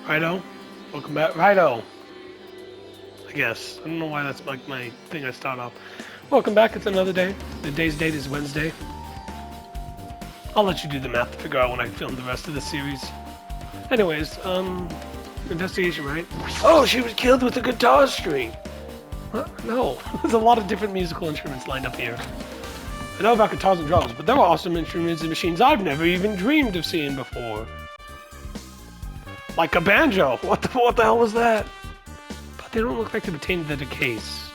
Righto. Welcome back. Righto. I guess. I don't know why that's like my thing I start off. Welcome back. It's another day. The day's date is Wednesday. I'll let you do the math to figure out when I film the rest of the series. Anyways, investigation, right? Oh, she was killed with a guitar string. What? No. There's a lot of different musical instruments lined up here. I know about guitars and drums, but there are awesome instruments and machines I've never even dreamed of seeing before. Like a banjo. What the hell was that? But they don't look like they pertain to the case.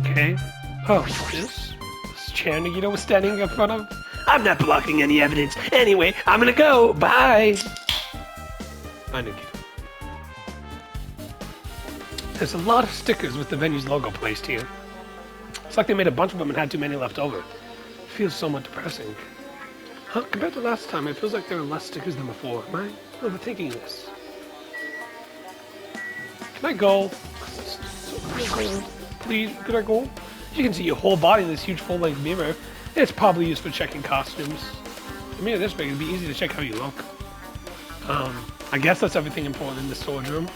Okay. Oh, this chair Nagito was standing in front of. I'm not blocking any evidence. Anyway, I'm gonna go. Bye. Bye, Nagito. There's a lot of stickers with the venue's logo placed here. It's like they made a bunch of them and had too many left over. It feels somewhat depressing. Huh? Compared to last time, it feels like there are less stickers than before. Am I overthinking this? Can I go? Please, could I go? As you can see your whole body in this huge full-length mirror. It's probably used for checking costumes. I mean, this big, it'd be easy to check how you look. I guess that's everything important in the storage room.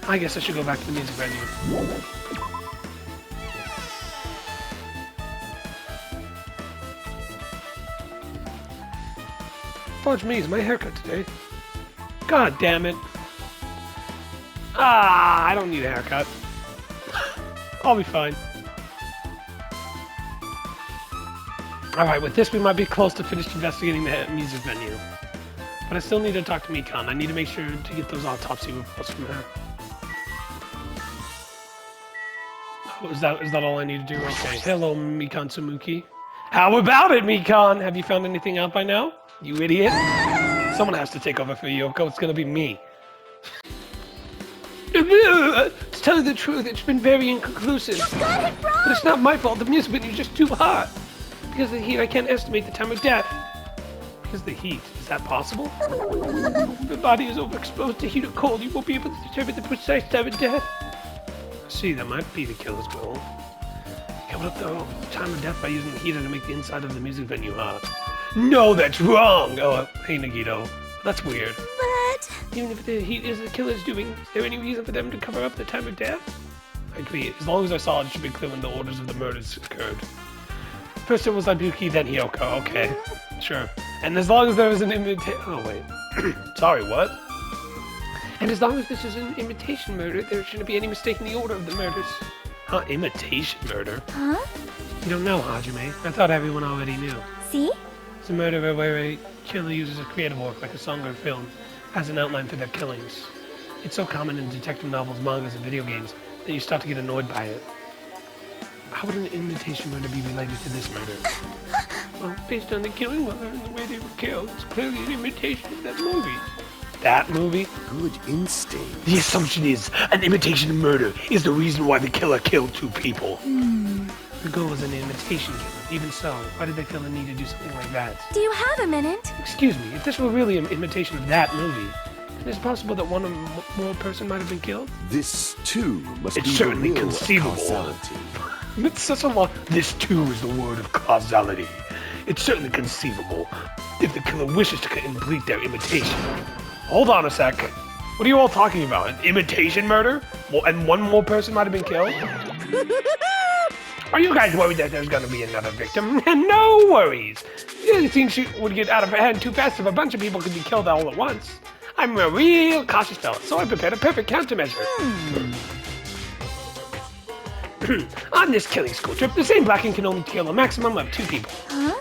I guess I should go back to the music venue. Fudge me, is my haircut today? God damn it. I don't need a haircut. I'll be fine. Alright, with this we might be close to finished investigating the music venue. But I still need to talk to Mikan. I need to make sure to get those autopsy reports from her. Oh, is that all I need to do? Okay. Hello, Mikan Tsumuki. How about it, Mikan? Have you found anything out by now? You idiot. Someone has to take over for Yoko. It's gonna be me. To tell you the truth, it's been very inconclusive. You got it wrong! But it's not my fault. The music video is just too hot. Because of the heat, I can't estimate the time of death. Because of the heat. Is that possible? If the body is overexposed to heat or cold, you won't be able to determine the precise time of death. See, that might be the killer's goal. Covered up the time of death by using the heater to make the inside of the music venue hot. No, that's wrong! Oh, hey, Nagito. That's weird. But... Even if the heat is the killer's doing, is there any reason for them to cover up the time of death? I agree. As long as I saw it, it should be clear when the orders of the murders occurred. First it was Ibuki, then Hyoko. Okay, sure. And as long as there was an imitation... Oh, wait. Sorry, what? And as long as this is an imitation murder, there shouldn't be any mistake in the order of the murders. Huh? Imitation murder? Huh? You don't know, Hajime. I thought everyone already knew. See? It's a murder where a killer uses a creative work, like a song or a film, as an outline for their killings. It's so common in detective novels, mangas, and video games that you start to get annoyed by it. How would an imitation murder be related to this murder? Well, based on the killing weather and the way they were killed, it's clearly an imitation of that movie. That movie? Good instinct. The assumption is an imitation murder is the reason why the killer killed two people. The goal was an imitation killer. Even so, why did they feel the need to do something like that? Do you have a minute? Excuse me, if this were really an imitation of that movie, then it's possible that one or more person might have been killed? This too must It's be certainly the will of conceivable. causality. It's such a lot. This too is the word of causality. It's certainly conceivable if the killer wishes to complete their imitation. Hold on a sec. What are you all talking about? An imitation murder? Well, and one more person might have been killed? Are you guys worried that there's gonna be another victim? No worries. Things would get out of hand too fast if a bunch of people could be killed all at once. I'm a real cautious fella, so I prepared a perfect countermeasure. On this killing school trip, the same blacking can only kill a maximum of 2 people. Huh?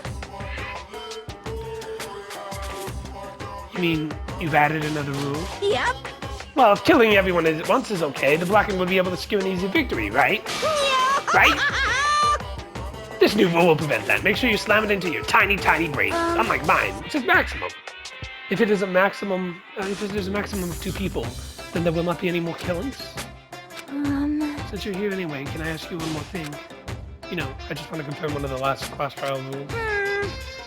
You mean you've added another rule? Yep. Well, if killing everyone at once is okay, the blacking would be able to secure an easy victory, right? Yeah. Right? This new rule will prevent that. Make sure you slam it into your tiny, tiny brain. Unlike mine, which is maximum. If there's a maximum of 2 people, then there will not be any more killings. Since you're here anyway, can I ask you one more thing? You know, I just want to confirm one of the last class trial rules.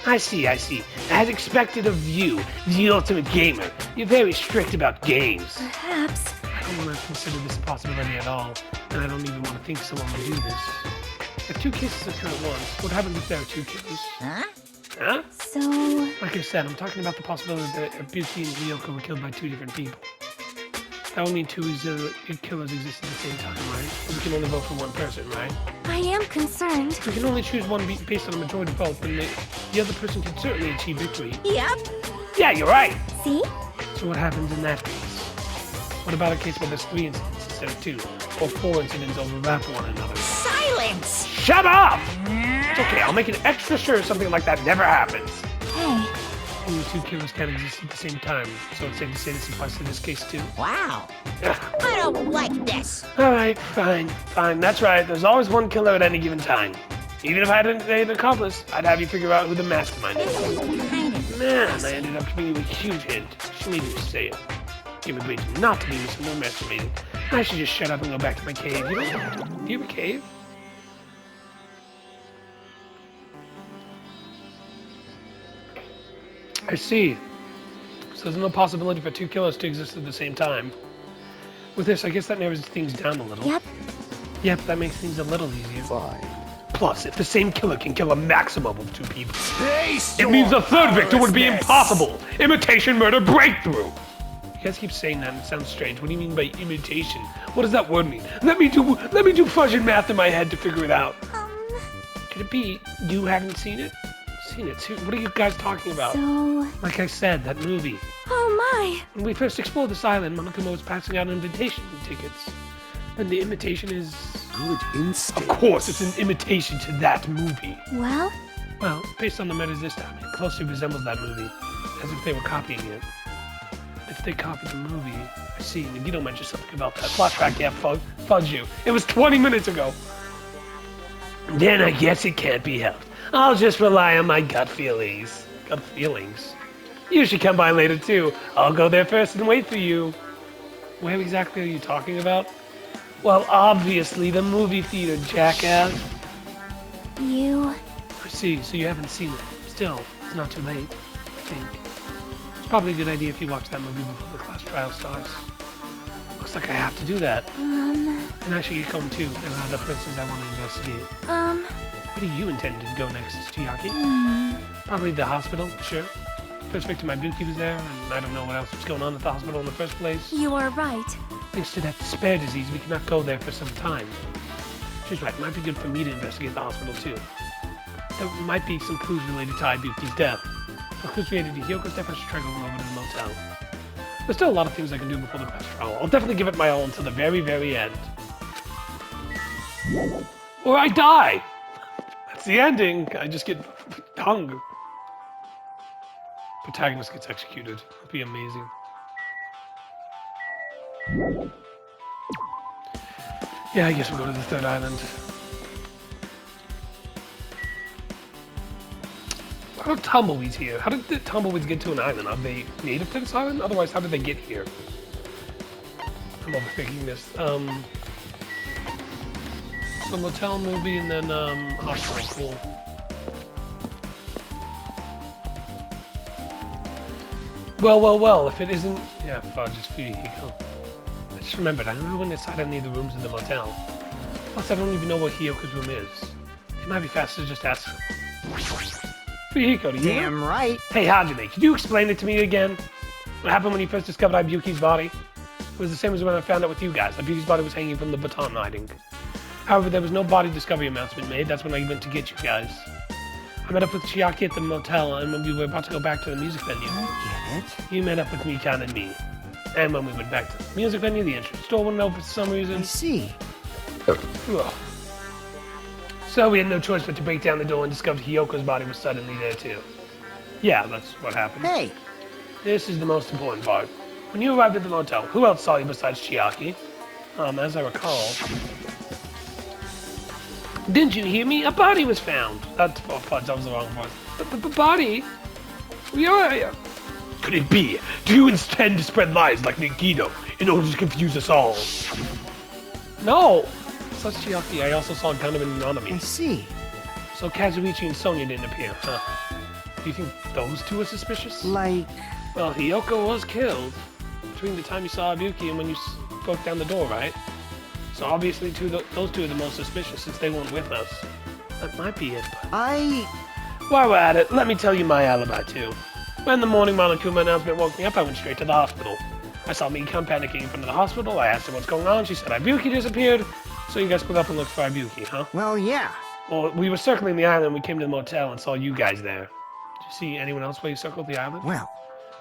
I see. As expected of you, the ultimate gamer, you're very strict about games. Perhaps. I don't want to consider this a possibility at all, and I don't even want to think someone would do this. If 2 cases occur at once, what happens if there are 2 killers? Huh? Huh? So, Like I said, I'm talking about the possibility that Ibuki and Hiyoko were killed by two different people. That would mean two killers exist at the same time, right? We can only vote for one person, right? I am concerned. We can only choose one based on a majority vote, then the other person can certainly achieve victory. Yep. Yeah, you're right! See? So what happens in that case? What about a case where there's 3 incidents instead of 2? Or 4 incidents overlap one another? Silence! Shut up! It's okay, I'll make it extra sure something like that never happens. Hey. Only 2 killers can exist at the same time, so it's safe to say this applies to this case too. Wow. I don't like this. Alright, fine. That's right, there's always one killer at any given time. Even if I had an accomplice, I'd have you figure out who the mastermind is. Kind of. Man, I ended up giving you a huge hint. She made me say it. Give me reason not to be some more masturbating. I should just shut up and go back to my cave. Do you have a cave? I see. So there's no possibility for 2 killers to exist at the same time. With this, I guess that narrows things down a little. Yep. Yep, that makes things a little easier. Fine. Plus, if the same killer can kill a maximum of 2 people, Taste it means your a third victim would be powerlessness. impossible. Imitation murder breakthrough. You guys keep saying that and it sounds strange. What do you mean by imitation? What does that word mean? Let me do fudge and math in my head to figure it out. Could it be you haven't seen it? Seen it? What are you guys talking about? So, Like I said, that movie. oh my. When we first explored this island, Monokuma was passing out invitation tickets. And the imitation is... Good instinct. Of course, it's an imitation to that movie. Well, Well, based on the murders this time, it closely resembles that movie, as if they were copying it. If they copied the movie, I see. Nagito mentioned something about that. Flashback, yeah, fudge you. It was 20 minutes ago. Then I guess it can't be helped. I'll just rely on my gut feelings. Gut feelings? You should come by later too. I'll go there first and wait for you. Where exactly are you talking about? Well, obviously the movie theater, jackass. you... I see, so you haven't seen it. Still, it's not too late, I think. It's probably a good idea if you watch that movie before the class trial starts. Looks like I have to do that. And I should get home too. There are other places I want to investigate. Where do you intend to go next, Chiaki? Probably the hospital, sure. First victim Ibuki was there, and I don't know what else was going on at the hospital in the first place. You are right. Thanks to that spare disease, we cannot go there for some time. She's right, it might be good for me to investigate the hospital too. There might be some clues related to Ibuki's death. For clues related to Hyoko's death, I should try going over to the motel. There's still a lot of things I can do before the class trial. I'll definitely give it my all until the very, very end. Or I die! That's the ending. I just get hung. Protagonist gets executed. That'd be amazing. Yeah, I guess we'll go to the third island. How are tumbleweeds here? How did the tumbleweeds get to an island? Are they native to this island? Otherwise, how did they get here? I'm overthinking this. So motel, movie, and then hospital. Cool. Well, if it isn't... Yeah, fudge, it's for you. Here you go. I just remembered, I never went inside any of the rooms in the motel. Plus, I don't even know where Hyoko's room is. It might be faster to just ask her. Hiko, do you know? Damn right. Hey, Hajime, could you explain it to me again? What happened when you first discovered Ibuki's body? It was the same as when I found out with you guys. Ibuki's body was hanging from the baton hiding. However, there was no body discovery announcement made. That's when I went to get you guys. I met up with Chiaki at the motel, and when we were about to go back to the music venue, Get it? you met up with Michan and me. And when we went back to the music venue, the entrance door wouldn't open for some reason. I see. Ugh. So we had no choice but to break down the door and discover Hyoko's body was suddenly there too. Yeah, that's what happened. Hey, This is the most important part. When you arrived at the motel, who else saw you besides Chiaki? As I recall... Didn't you hear me? A body was found. That's fudge, that was the wrong part. The body? We are... Could it be? Do you intend to spread lies like Nagito in order to confuse us all? No! Such Chiaki, I also saw Gundam and I Nanami. see. So Kazuichi and Sonya didn't appear, huh? Do you think those two are suspicious? Like, Well, Hiyoko was killed between the time you saw Ibuki and when you broke down the door, right? So obviously those two are the most suspicious since they weren't with us. That might be it, but... While we're at it, let me tell you my alibi too. When the morning Monokuma announcement woke me up, I went straight to the hospital. I saw Mikon panicking in front of the hospital. I asked her what's going on. She said Ibuki disappeared. So you guys split up and looked for Ibuki, huh? Well, yeah. Well, we were circling the island. We came to the motel and saw you guys there. Did you see anyone else while you circled the island? Well,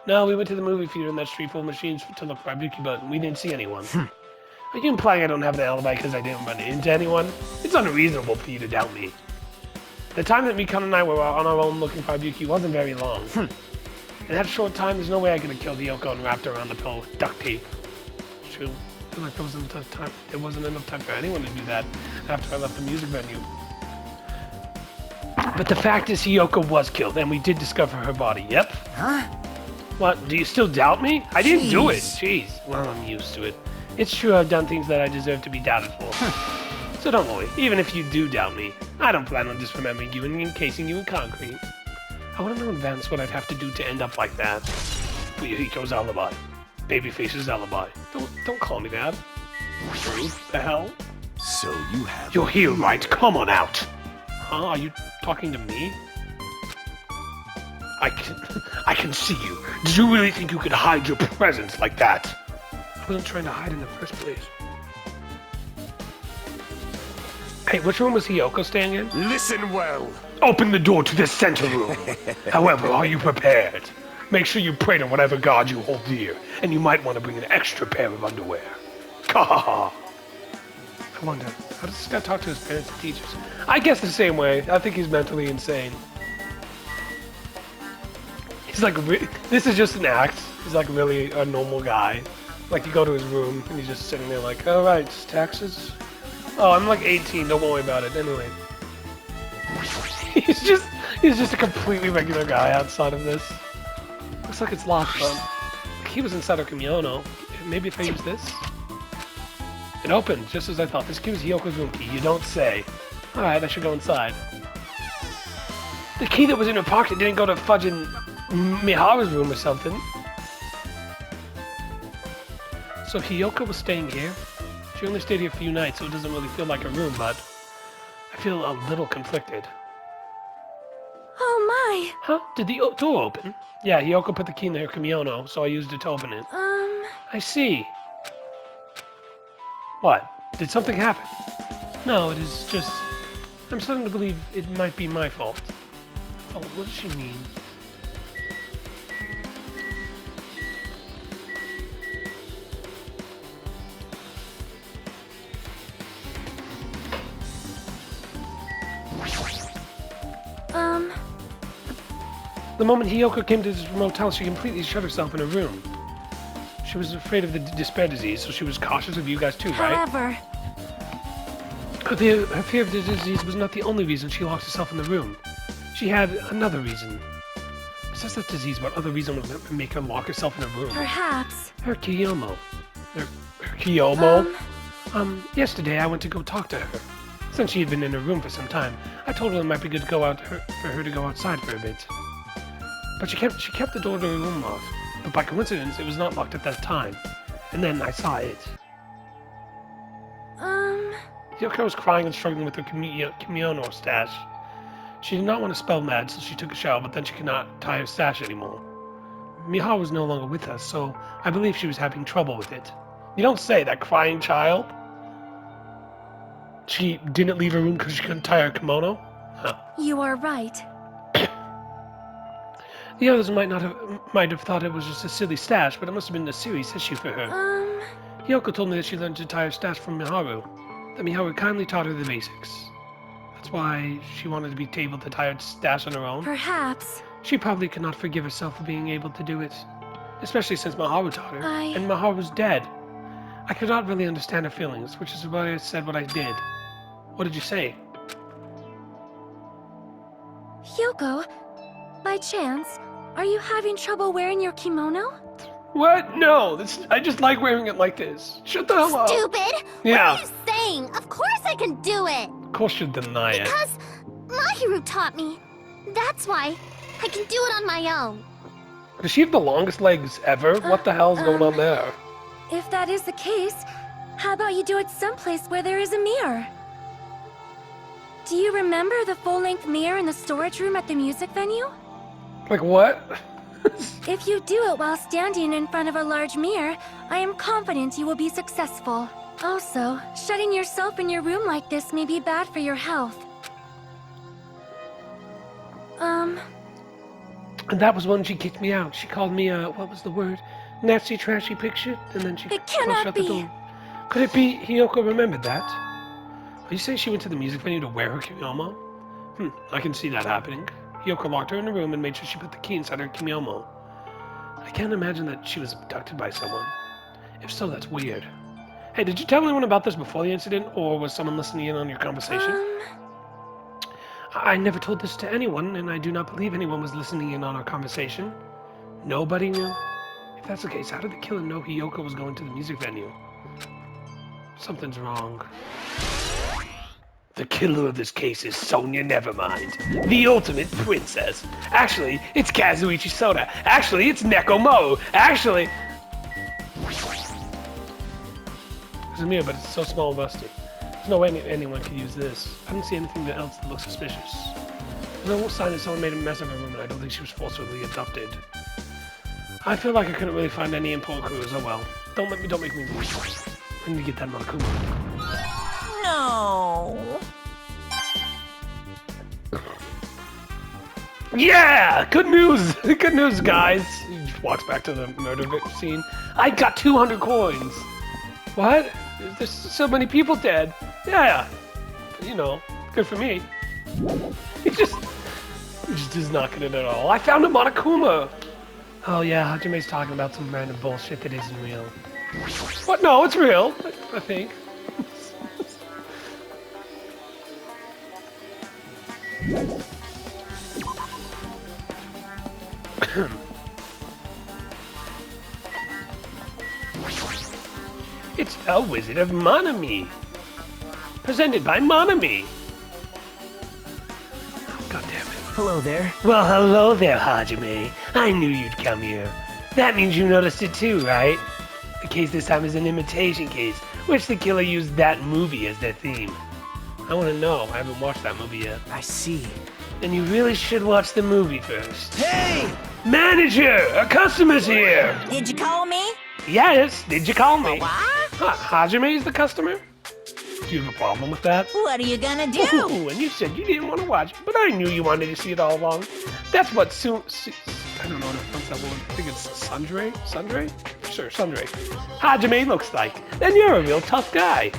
No, we went to the movie theater in that street full of machines to look for Ibuki, but we didn't see anyone. Are you implying I don't have an alibi because I didn't run into anyone? It's unreasonable for you to doubt me. The time that Mikon and I were on our own looking for Ibuki wasn't very long. In that short time, there's no way I could have killed Yoko and wrapped her around the pill with duct tape. It's true. I feel like there wasn't enough time for anyone to do that after I left the music venue. But the fact is Hiyoko was killed, and we did discover her body. Yep. huh? What, do you still doubt me? I didn't do it. Jeez. Jeez. Well, I'm used to it. It's true I've done things that I deserve to be doubted for. So don't worry, even if you do doubt me, I don't plan on disremembering you and encasing you in concrete. I want to know in advance what I'd have to do to end up like that. For Yuriko's alibi. Babyface's alibi. Don't call me that. True. The hell? So you have... You're here, right? Come on out. Huh? Are you talking to me? I can see you. Did you really think you could hide your presence like that? I wasn't trying to hide in the first place. Hey, which room was Hiyoko staying in? Listen well. Open the door to the center room. However, are you prepared? Make sure you pray to whatever god you hold dear, and you might want to bring an extra pair of underwear. Kahaha. I wonder, how does this guy talk to his parents and teachers? I guess the same way. I think he's mentally insane. He's like, this is just an act. He's like really a normal guy. Like you go to his room and he's just sitting there like, all right, taxes. Oh, I'm like 18. Don't worry about it. Anyway, he's just a completely regular guy outside of this. Looks like it's locked though. He was inside of Kimyono. Maybe if I use this. It opened just as I thought. This key was Hiyoko's room key. You don't say. All right, I should go inside. The key that was in her pocket didn't go to fudging Miharu's room or something. So Hiyoko was staying here. She only stayed here a few nights, so it doesn't really feel like a room, but I feel a little conflicted. Oh my. Huh? Did the door open? Yeah, Hiyoko put the key in her Kimyono, so I used it to open it. I see. What? Did something happen? No, it is just... I'm starting to believe it might be my fault. Oh, what does she mean? The moment Hiyoko came to this motel, she completely shut herself in her room. She was afraid of the despair disease, so she was cautious of you guys too, right? However, Her fear of the disease was not the only reason she locked herself in the room. She had another reason. Besides that disease, what other reason would make her lock herself in a room? perhaps. Her Kiyomo. Her Kiyomo? Yesterday I went to go talk to her. Since she had been in her room for some time, I told her it might be good to go out for her to go outside for a bit. But she kept the door to her room locked. But by coincidence, it was not locked at that time. And then I saw it. Yoko was crying and struggling with her kimono stash. She did not want to spell mad, so she took a shower, but then she could not tie her stash anymore. Miharu was no longer with us, so I believe she was having trouble with it. You don't say, that crying child? She didn't leave her room because she couldn't tie her kimono? Huh. You are right. The others might have thought it was just a silly stash, but it must have been a serious issue for her. Yoko told me that she learned to tie her stash from Miharu. That Miharu kindly taught her the basics. That's why she wanted to be able to tie her stash on her own. Perhaps. She probably could not forgive herself for being able to do it. Especially since Miharu taught her. I- And Miharu's dead. I could not really understand her feelings, which is why I said what I did. What did you say? Hyoko, by chance, are you having trouble wearing your kimono? What? No, I just like wearing it like this. Shut the hell up. Stupid! Yeah. What are you saying? Of course I can do it! Of course you deny it. Because Mahiru taught me. That's why I can do it on my own. Does she have the longest legs ever? What the hell's going on there? If that is the case, how about you do it someplace where there is a mirror? Do you remember the full-length mirror in the storage room at the music venue? Like what? If you do it while standing in front of a large mirror, I am confident you will be successful. Also, shutting yourself in your room like this may be bad for your health. And that was when she kicked me out. She called me what was the word? Nasty, trashy picture? And then she It cannot shut the be. door. Could it be Hiyoko remembered that? Are you saying she went to the music venue to wear her kimono? I can see that happening. Hiyoko locked her in a room and made sure she put the key inside her kimono. I can't imagine that she was abducted by someone. If so, that's weird. Hey, did you tell anyone about this before the incident, or was someone listening in on your conversation? I never told this to anyone, and I do not believe anyone was listening in on our conversation. Nobody knew? If that's the case, how did the killer know Hiyoko was going to the music venue? Something's wrong. The killer of this case is Sonia Nevermind, the ultimate princess. Actually, it's Kazuichi Soda. Actually, it's Neko Mo. Actually... There's a mirror, but it's so small and rusty. There's no way anyone could use this. I don't see anything else that looks suspicious. There's no sign that someone made a mess of her room, and I don't think she was forcibly abducted. I feel like I couldn't really find any important clues. Oh well. Don't make me... I need to get that Monokuma. No. Yeah! Good news! Good news, guys! He just walks back to the murder scene. I got 200 coins! What? There's so many people dead. Yeah. You know, good for me. He just is not good at all. I found a Monokuma! Oh yeah, Hajime's talking about some random bullshit that isn't real. What? No, it's real, I think. It's a Wizard of Monami. Presented by Monami. Oh, God damn it. Hello there. Well, hello there, Hajime. I knew you'd come here. That means you noticed it too, right? The case this time is an imitation case, which the killer used that movie as their theme. I want to know. I haven't watched that movie yet. I see. Then you really should watch the movie first. Hey! Manager! A customer's here! Did you call me? Yes, did you call me? What? Huh, Hajime is the customer? Do you have a problem with that? What are you gonna do? Ooh, and you said you didn't want to watch it, but I knew you wanted to see it all along. That's what I don't know what's that word. I think it's Sundre? Sundre? Sure, Sundre. Hajime looks like. Then you're a real tough guy.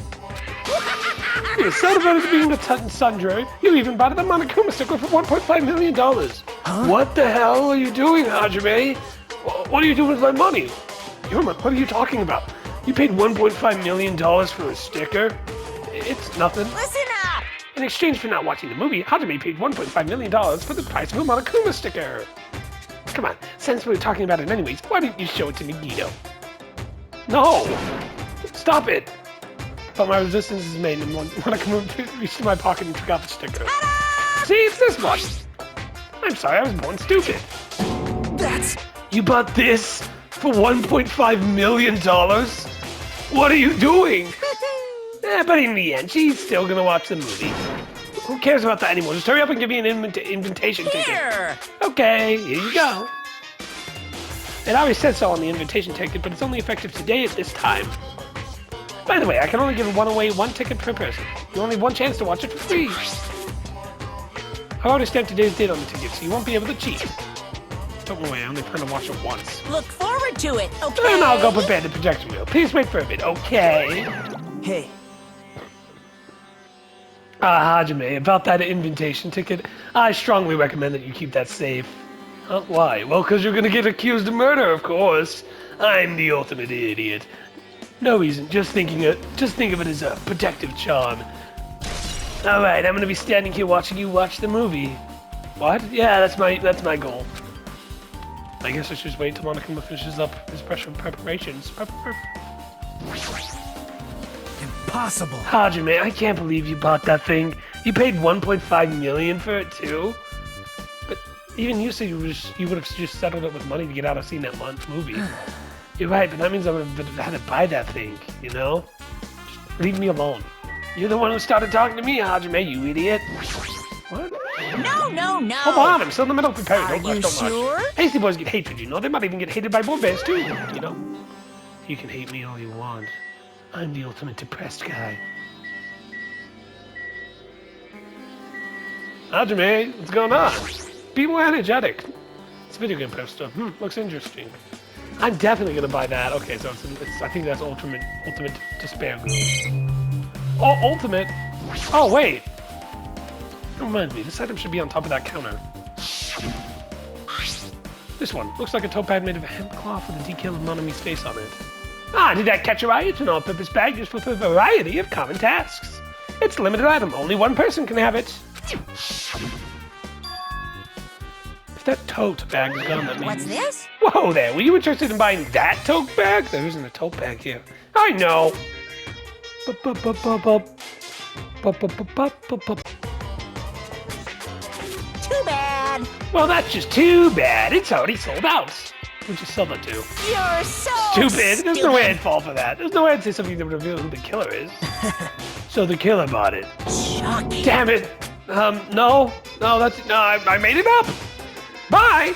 You're so devoted to being a Sundre, you even bought the Monokuma sticker for $1.5 million. Huh? What the hell are you doing, Hajime? What are you doing with my money? What are you talking about? You paid $1.5 million for a sticker? It's nothing. Listen up! In exchange for not watching the movie, Hajime paid $1.5 million for the price of a Monokuma sticker. Come on, since we were talking about it anyways, why didn't you show it to Nagito? No! Stop it! But my resistance is made, and Monokuma reached in my pocket and took out the sticker. See, it's this one! I'm sorry, I was born stupid. That's... You bought this for $1.5 million? What are you doing? But in the end, she's still gonna watch the movie. Who cares about that anymore? Just hurry up and give me an invitation ticket. Here! Okay, here you go. It always says so on the invitation ticket, but it's only effective today at this time. By the way, I can only give one ticket per person. You only have one chance to watch it for free. I've already stamped today's date on the ticket, so you won't be able to cheat. Don't worry, I only plan to watch it once. Look forward to it, okay? Then I'll go prepare the projection wheel. Please wait for a bit, okay? Hey. Hajime, about that invitation ticket, I strongly recommend that you keep that safe. Why? Well, because you're gonna get accused of murder, of course. I'm the ultimate idiot. No reason, just think of it as a protective charm. Alright, I'm gonna be standing here watching you watch the movie. What? Yeah, that's my goal. I guess I should just wait till Monokuma finishes up his preparations. Impossible. Hajime, I can't believe you bought that thing. You paid $1.5 million for it too. But even you said you would have just settled it with money to get out of seeing that movie. You're right, but that means I would have had to buy that thing, you know? Just leave me alone. You're the one who started talking to me, Hajime, you idiot. What? No. Hold on, I'm still in the middle of preparing. Are you sure? Hasty boys get hatred, you know. They might even get hated by boar bears, too, you know. You can hate me all you want. I'm the ultimate depressed guy. Hajime, what's going on? Be more energetic. It's a video game poster. Looks interesting. I'm definitely gonna buy that. Okay, so it's I think that's ultimate despair group. Oh, ultimate. Oh wait. Don't mind me. This item should be on top of that counter. This one looks like a toe pad made of a hemp cloth with a decal of Monami's face on it. Ah, did that catch your eye? It's an all-purpose bag used for a variety of common tasks. It's a limited item. Only one person can have it. If that tote bag is gone, that means... What's this? Whoa there, were you interested in buying that tote bag? There isn't a tote bag here. I know. Too bad. Well, that's just too bad. It's already sold out. Who'd you sell that to? You're so Stupid. There's no way I'd fall for that. There's no way I'd say something that would reveal who the killer is. So the killer bought it. Shocking. Damn it. No, I made it up. Bye.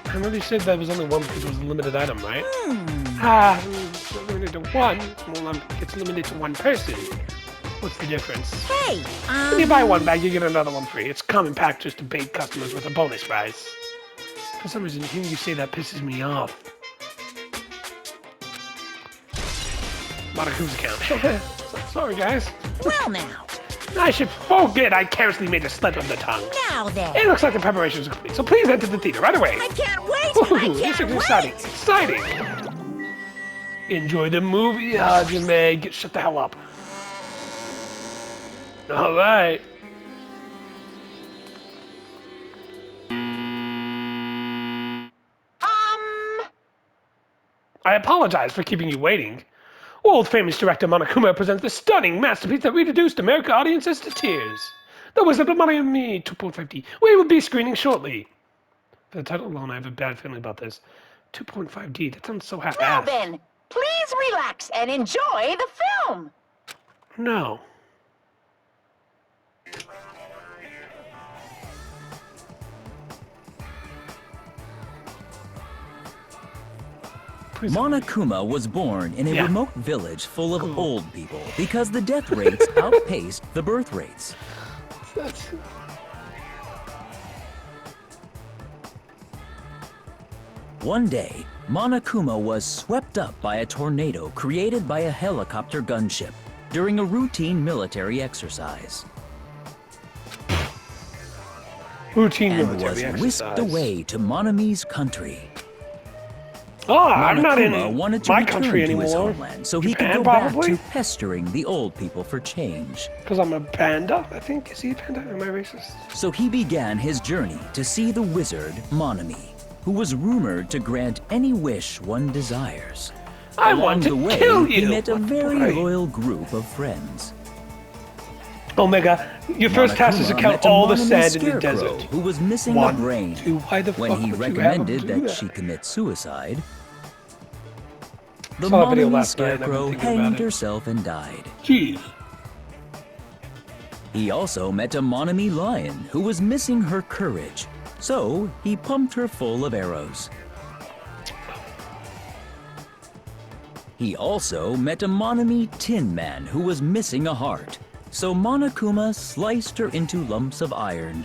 I really said that was only one because it was a limited item, right? It's not limited to one. It's limited to one person. What's the difference? Hey, When you buy one bag, you get another one free. It's common practice to bait customers with a bonus prize. For some reason, hearing you say that pisses me off. Monaco's account. Sorry, guys. well now. I should forget I carelessly made a slip of the tongue. Now then. It looks like the preparations are complete, so please enter the theater right away. I can't wait. Ooh, this is exciting. Exciting. Enjoy the movie, Hajime. Shut the hell up. All right. I apologize for keeping you waiting. World-famous director Monokuma presents the stunning masterpiece that reduced American audiences to tears. The Wizard of Monami 2.5D. We will be screening shortly. For the title alone, I have a bad feeling about this. 2.5D, that sounds so Now half-assed. then, please relax and enjoy the film. No. Monokuma was born in a Yeah. remote village full of Cool. old people because the death rates outpaced the birth rates. That's... One day, Monokuma was swept up by a tornado created by a helicopter gunship during a routine military exercise Routine and military was whisked exercise. away to Monami's country. Oh, I'm not Monokuma in wanted to my return country to his anymore. homeland so he Japan, could go probably? back to pestering the old people for change. Because I'm a panda, I think. Is he a panda? Am I racist? So he began his journey to see the wizard Monami, who was rumored to grant any wish one desires. I Along want to the way, kill he you. met a What very boy? loyal group of friends. Omega, your first task is to Monokuma count met a all the Monami sand in the scarecrow desert. who was missing One, a brain. two, why the When fuck he would you have him recommended do that that? she commit suicide, the Saw that video Monami last night and I've been scarecrow thinking about hanged it. herself and died. Jeez. He also met a Monami lion who was missing her courage, so he pumped her full of arrows. He also met a Monami Tin Man who was missing a heart, so Monokuma sliced her into lumps of iron.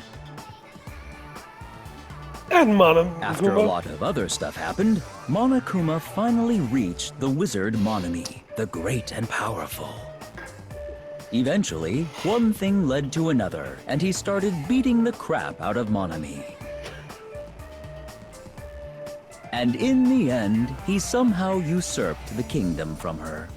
And Monokuma. After a lot of other stuff happened, Monokuma finally reached the wizard Monami, the great and powerful. Eventually, one thing led to another, and he started beating the crap out of Monami. And in the end, he somehow usurped the kingdom from her.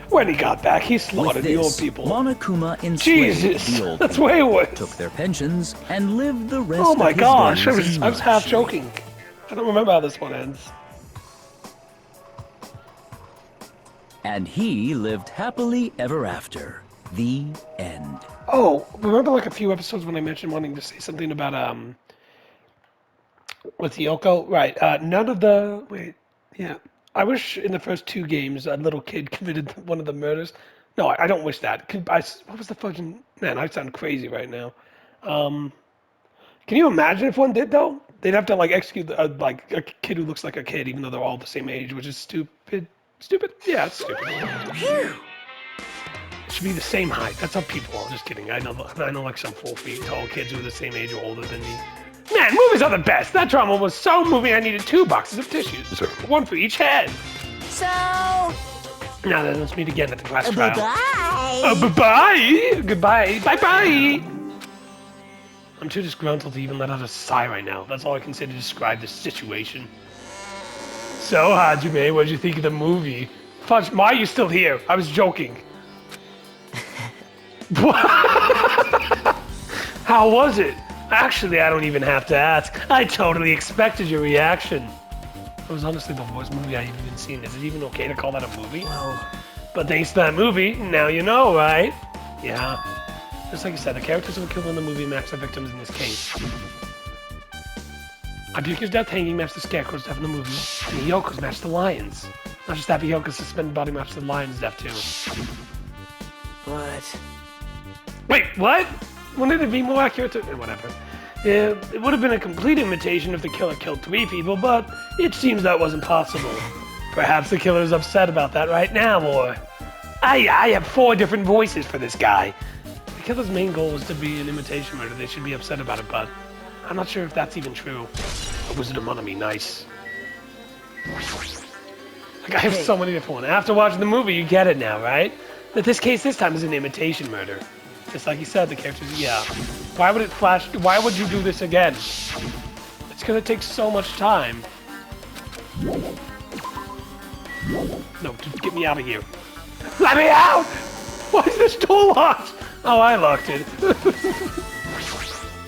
When he got back, he With slaughtered the old this, people. Monokuma enslaved Jesus, the old that's people, way worse. took their pensions, and lived the rest Oh of my his gosh, days I was in half luxury. joking. I don't remember how this one ends. And he lived happily ever after. The end. Oh, remember like a few episodes when I mentioned wanting to say something about with Yoko? Right. None of the I wish in the first 2 games a little kid committed one of the murders. No, I don't wish that. What was the fucking... Man, I sound crazy right now. Um, can you imagine if one did, though? They'd have to, like, execute, like, a kid who looks like a kid, even though they're all the same age, which is stupid. Stupid? Yeah, it's stupid. It should be the same height. That's how people are. Just kidding. I know, like, some 4 feet tall kids who are the same age or older than me. Man, movies are the best. That drama was so moving I needed 2 boxes of tissues. 1 for each head. So... Now then, let's meet again at the class trial. Bye-bye. Bye-bye. Goodbye. Bye-bye. I'm too disgruntled to even let out a sigh right now. That's all I can say to describe this situation. So, Hajime, what did you think of the movie? Fudge, why are you still here? I was joking. How was it? Actually, I don't even have to ask. I totally expected your reaction. It was honestly the worst movie I've even seen. Is it even okay to call that a movie? Well, But thanks to that movie, now you know, right? Yeah. Just like you said, the characters who were killed in the movie match the victims in this case. Ibuki's death hanging matched the Scarecrow's death in the movie, and Hiyoko's matched the Lions. Not just that, but Hiyoko's suspended body matched the Lions' death too. but... Wait, what? Wouldn't it be more accurate to... Whatever. It would have been a complete imitation if the killer killed 3 people, but it seems that wasn't possible. Perhaps the killer is upset about that right now, or... I have 4 different voices for this guy. The killer's main goal was to be an imitation murder. They should be upset about it, but I'm not sure if that's even true. A wizard of Mana be nice. Like, I have so many different ones. After watching the movie, you get it now, right? That this case this time is an imitation murder. Just like you said, the characters, yeah. Why would it flash? Why would you do this again? It's gonna take so much time. No, just get me out of here. Let me out! Why is this door locked? Oh, I locked it.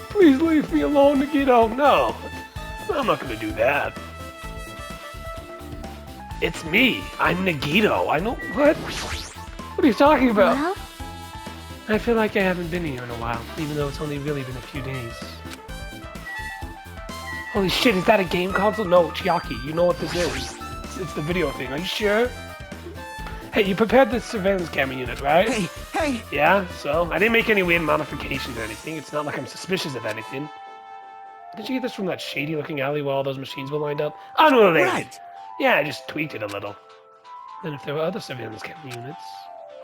Please leave me alone, Nagito. No, I'm not gonna do that. It's me. I'm Nagito. I know what? What are you talking about? Well, I feel like I haven't been here in a while, even though it's only really been a few days. Holy shit, is that a game console? No, Chiaki, you know what this is. It's the video thing. Are you sure? Hey, you prepared the surveillance camera unit, right? Hey! Yeah, so? I didn't make any weird modifications or anything. It's not like I'm suspicious of anything. Did you get this from that shady-looking alley where all those machines were lined up? Unrelated! Right! Yeah, I just tweaked it a little. Then if there were other surveillance camera units,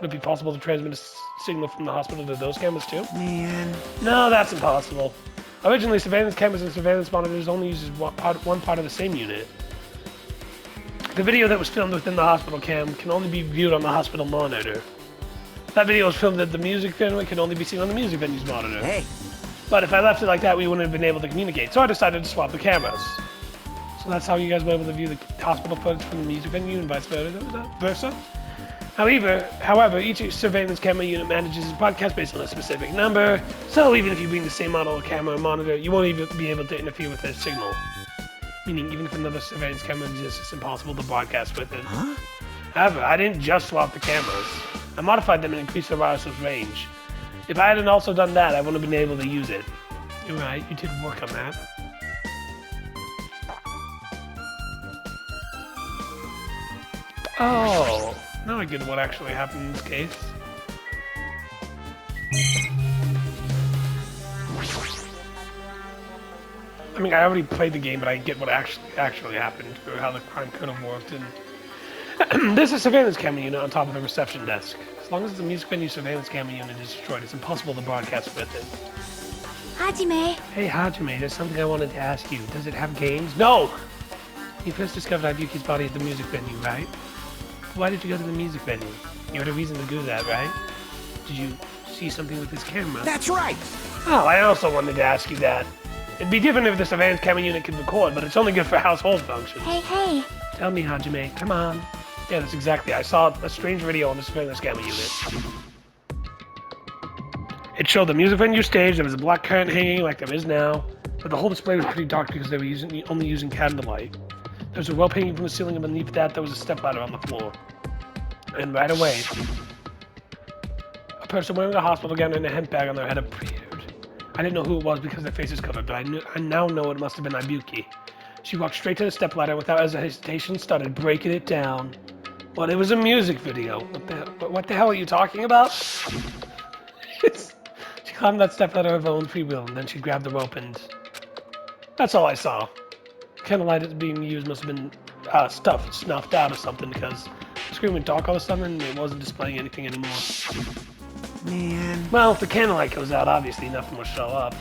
would it be possible to transmit a signal from the hospital to those cameras too? Man... No, that's impossible. Originally, surveillance cameras and surveillance monitors only uses one part of the same unit. The video that was filmed within the hospital cam can only be viewed on the hospital monitor. That video was filmed at the music venue and can only be seen on the music venue's monitor. Hey! But if I left it like that, we wouldn't have been able to communicate, so I decided to swap the cameras. So that's how you guys were able to view the hospital footage from the music venue and vice versa. However, each surveillance camera unit manages its broadcast based on a specific number, so even if you bring the same model of camera or monitor, you won't even be able to interfere with their signal. Meaning, even if another surveillance camera exists, it's impossible to broadcast with it. Huh? However, I didn't just swap the cameras. I modified them and increased the wireless range. If I hadn't also done that, I wouldn't have been able to use it. You're right, you did work on that. Oh, now I get what actually happened in this case. I mean, I already played the game, but I get what actually happened, or how the crime could have worked. And there's a surveillance camera unit on top of the reception desk. As long as the music venue surveillance camera unit is destroyed, it's impossible to broadcast with it. Hajime, Hey, Hajime, there's something I wanted to ask you. Does it have games? No! You first discovered Ibuki's body at the music venue, right? Why did you go to the music venue? You had a reason to do that, right? Did you see something with this camera? That's right! Oh, I also wanted to ask you that. It'd be different if the surveillance camera unit could record, but it's only good for household functions. hey. Tell me, Hajime, come on. Yeah, that's exactly. I saw a strange video on the surveillance camera unit. It showed the music venue stage. There was a black curtain hanging like there is now, but the whole display was pretty dark because they were only using candlelight. There was a rope hanging from the ceiling, and beneath that, there was a stepladder on the floor. And right away, a person wearing a hospital gown and a hemp bag on their head appeared. I didn't know who it was because their face is covered, but I now know it must have been Ibuki. She walked straight to the stepladder without hesitation, started breaking it down. Well, it was a music video. What the hell are you talking about? She climbed that stepladder of her own free will, and then she grabbed the rope and... That's all I saw. The candlelight that's being used must have been snuffed out or something, because the screen went dark all of a sudden and it wasn't displaying anything anymore. Man. Well, if the candlelight goes out, obviously nothing will show up.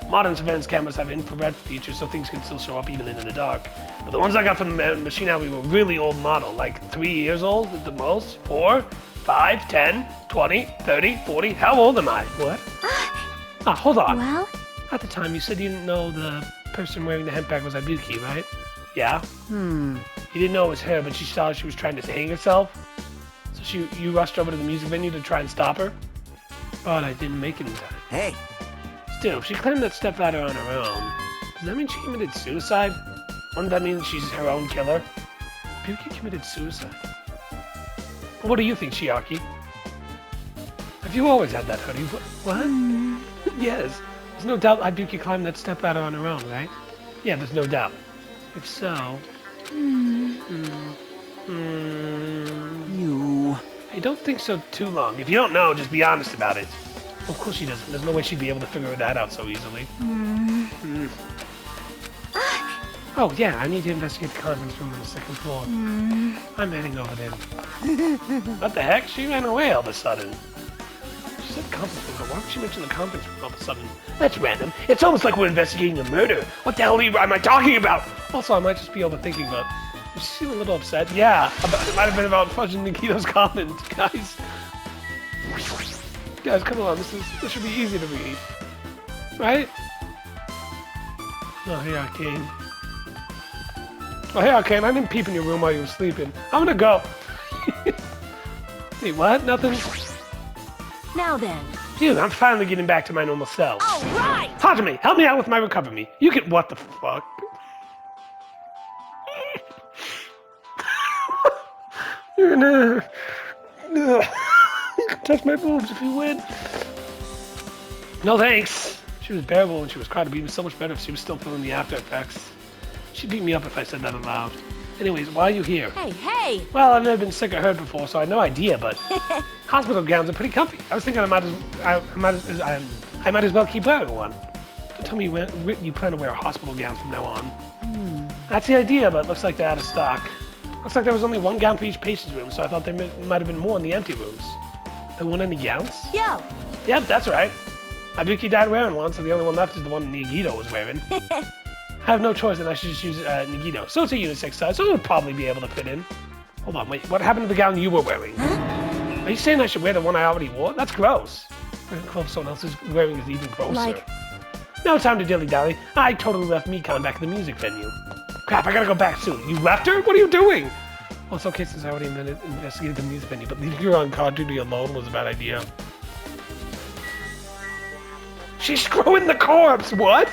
Modern surveillance cameras have infrared features, so things can still show up even in the dark. But the ones I got from the Machine Alley were really old model, like 3 years old at the most, 4, 5, 10, 20, 30, 40. How old am I? What? Hold on. Well? At the time, you said you didn't know the person wearing the hemp bag was Ibuki, right? Yeah? You didn't know it was her, but she saw she was trying to hang herself. So you rushed over to the music venue to try and stop her? But I didn't make it in time. Hey. Still, if she climbed that stepladder on her own, does that mean she committed suicide? Wouldn't that mean she's her own killer? Ibuki committed suicide. What do you think, Chiaki? Have you always had that hoodie? What? Yes. There's no doubt Ibuki climbed that stepladder on her own, right? Yeah, there's no doubt. If so... You... I don't think so too long. If you don't know, just be honest about it. Of course she doesn't. There's no way she'd be able to figure that out so easily. Oh, yeah, I need to investigate the conference room on the second floor. I'm heading over there. What the heck? She ran away all of a sudden. She said conference room, but why would she mention the conference room all of a sudden? That's random. It's almost like we're investigating a murder. What the hell am I talking about? Also, I might just be overthinking, but you seem a little upset. Yeah, it might have been about fudging Nagito's comment, guys. Guys, come on, this should be easy to read. Right? Oh, here I came. Oh, here I came. I didn't peep in your room while you were sleeping. I'm gonna go. Wait, what? Nothing? Now then. Dude, I'm finally getting back to my normal self. All right! Hajime, help me out with my recovery. You can... What the fuck? You're gonna... You can touch my boobs if you win. No thanks. She was bearable when she was crying, but even so much better if she was still feeling the after effects. She'd beat me up if I said that aloud. Anyways, why are you here? Hey! Well, I've never been sick or hurt before, so I have no idea, but hospital gowns are pretty comfy. I was thinking I might as well keep wearing one. Don't tell me you plan to wear hospital gowns from now on. That's the idea, but looks like they're out of stock. Looks like there was only one gown for each patient's room, so I thought there might have been more in the empty rooms. There weren't any gowns? Yo! Yep, that's right. Ibuki died wearing one, so the only one left is the one Nagito was wearing. I have no choice, and I should just use Nagito. So it's a unisex size, so it would probably be able to fit in. Hold on, wait, what happened to the gown you were wearing? Are you saying I should wear the one I already wore? That's gross. Wearing clothes someone else is wearing is even grosser. Like... No time to dilly-dally. I totally left Mikan back at the music venue. Crap, I gotta go back soon. You left her? What are you doing? Well, it's okay since I already investigated the music venue, but leaving her on guard duty alone was a bad idea. She's screwing the corpse! What?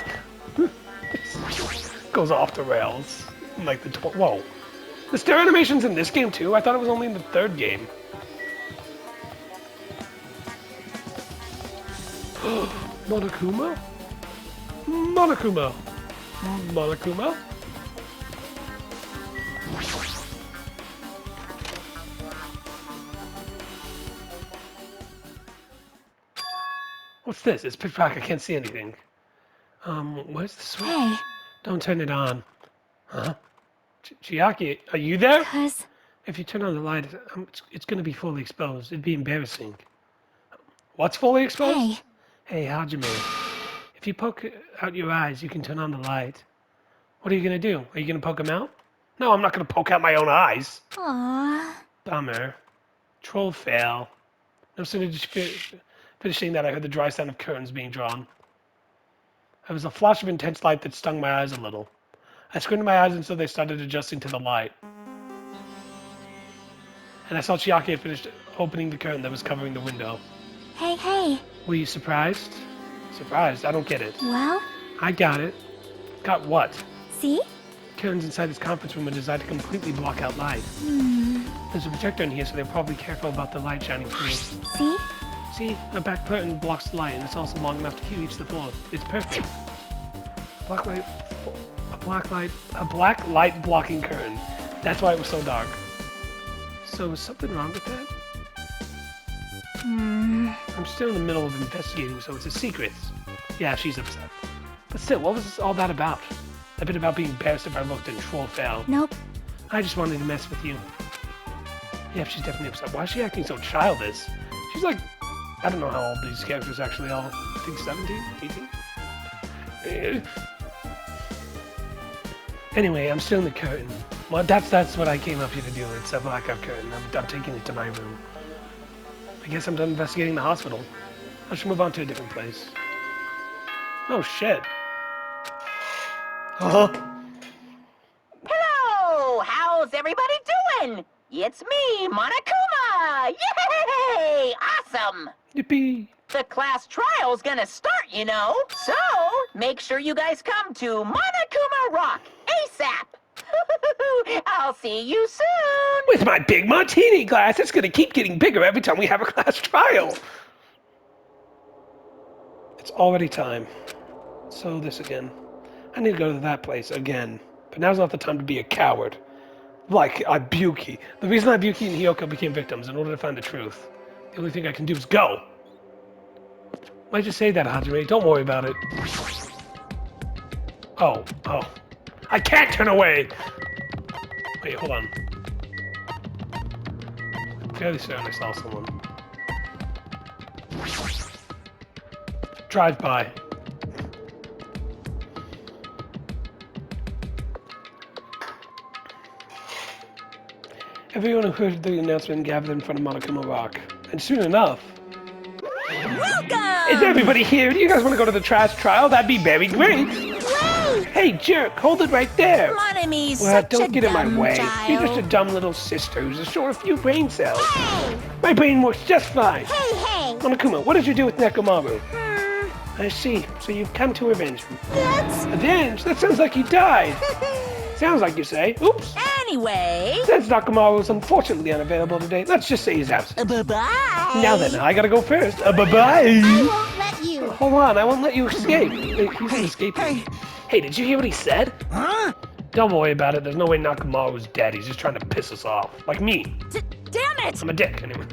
Goes off the rails. Like the whoa. The stare animation's in this game too? I thought it was only in the third game. Monokuma? Monokuma? Monokuma? What's this? It's pitch black. I can't see anything. Where's the switch? Hey. Don't turn it on. Huh? Chiaki, are you there? Cuz... If you turn on the light, it's going to be fully exposed. It'd be embarrassing. What's fully exposed? Hey, Hajime. If you poke out your eyes, you can turn on the light. What are you going to do? Are you going to poke them out? No, I'm not going to poke out my own eyes. Aww. Bummer. Troll fail. No sooner did you finishing that, I heard the dry sound of curtains being drawn. There was a flash of intense light that stung my eyes a little. I squinted my eyes until they started adjusting to the light. And I saw Chiaki had finished opening the curtain that was covering the window. Hey. Were you surprised? Surprised? I don't get it. Well? I got it. Got what? See? Curtains inside this conference room are designed to completely block out light. There's a projector in here, so they're probably careful about the light shining through. See? See, a back curtain blocks the light, and it's also long enough to reach the floor. It's perfect. A A black light blocking curtain. That's why it was so dark. So is something wrong with that? I'm still in the middle of investigating, so it's a secret. Yeah, she's upset. But still, what was all that about? A bit about being embarrassed if I looked and troll fell. Nope. I just wanted to mess with you. Yeah, she's definitely upset. Why is she acting so childish? She's like, I don't know how old these characters actually are. I think 17, 18? Anyway, I'm still in the curtain. Well, that's what I came up here to do. It's a blackout curtain. I'm taking it to my room. I guess I'm done investigating the hospital. I should move on to a different place. Oh, shit. Hello! How's everybody doing? It's me, Monokuma! Yay! Awesome! Yippee! The class trial's gonna start, you know. So, make sure you guys come to Monokuma Rock ASAP! I'll see you soon! With my big martini glass, it's gonna keep getting bigger every time we have a class trial. It's already time. So this again. I need to go to that place again. But now's not the time to be a coward. Like Ibuki. The reason Ibuki and Hiyoko became victims in order to find the truth. The only thing I can do is go. Why'd you say that, Hajime? Don't worry about it. Oh. I can't turn away! Wait, hold on. I'm fairly certain I saw someone. Drive by. Everyone who heard the announcement gathered in front of Monokuma Rock. And soon enough... Welcome! Is everybody here? Do you guys want to go to the trash trial? That'd be very great! Hey, jerk, hold it right there! Mon Ami's Well, such don't a get in my dumb way. child. You're just a dumb little sister who's short a few brain cells. Hey! My brain works just fine. Hey! Monokuma, what did you do with Nekomaru? I see. So you've come to avenge him. That's... Avenge? That sounds like he died. Sounds like you say. Oops. Anyway... Since Nekomaru is unfortunately unavailable today, let's just say he's absent. Bye-bye! Now then, I gotta go first. Bye-bye. I won't let you. Hold on, I won't let you escape. He's escaping. Hey, did you hear what he said? Huh? Don't worry about it. There's no way Nakamaru's dead. He's just trying to piss us off. Like me. Damn it! I'm a dick, anyway.